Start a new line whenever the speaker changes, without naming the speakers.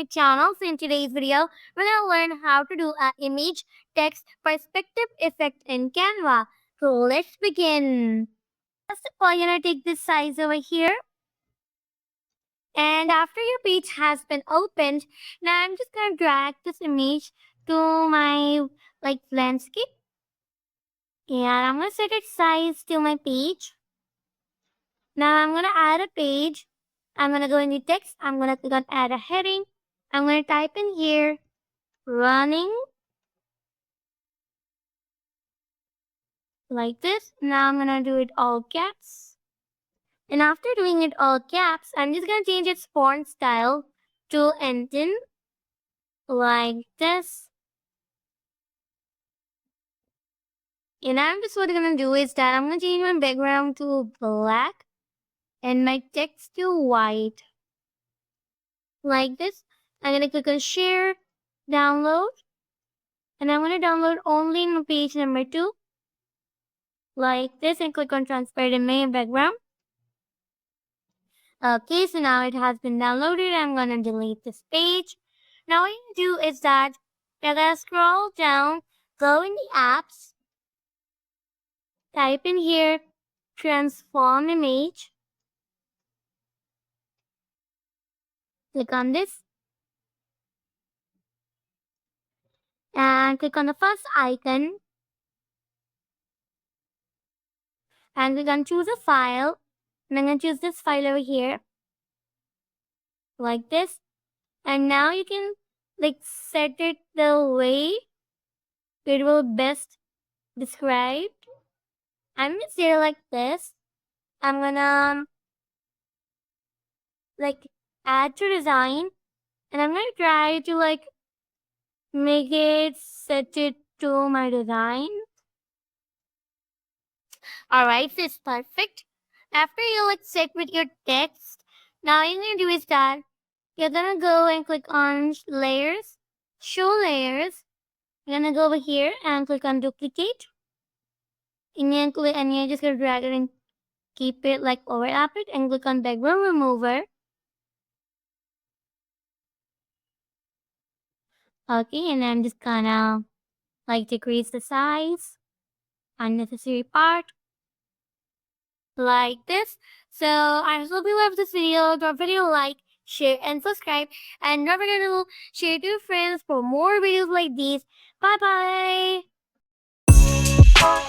my channel. So in today's video, we're gonna learn how to do an image text perspective effect in Canva. So let's begin. First of all, you're gonna take this size over here. And after your page has been opened, now I'm just gonna drag this image to my landscape. And I'm gonna set its size to my page. Now I'm gonna add a page. I'm gonna go in the text. I'm gonna click on add a heading. I'm gonna type in here running like this. Now I'm gonna do it all caps. And after doing it all caps, I'm just gonna change its font style to Enten like this. And I'm just what I'm gonna do is that I'm gonna change my background to black and my text to white like this. I'm gonna click on share, download, and I'm gonna download only in page number 2 like this and click on transparent in my background. Okay, so now it has been downloaded. I'm gonna delete this page. Now what you do is that you're gonna scroll down, go in the apps, type in here transform image, click on this, and click on the first icon, and click on choose a file, and I'm gonna choose this file over here, like this, and now you can set it the way it will best describe. I'm gonna say it like this. I'm gonna add to design, and I'm gonna try to make it set it to my design. Alright, so it's perfect. After you set with your text, now you're gonna do is that you're gonna go and click on layers, show layers. You're gonna go over here and click on duplicate. And you're just gonna drag it and keep it overlap it and click on background remover. Okay, and I'm just gonna decrease the size, unnecessary part, like this. So I hope you loved this video. Don't forget to like, share, and subscribe. And don't forget to share to your friends for more videos like these. Bye bye.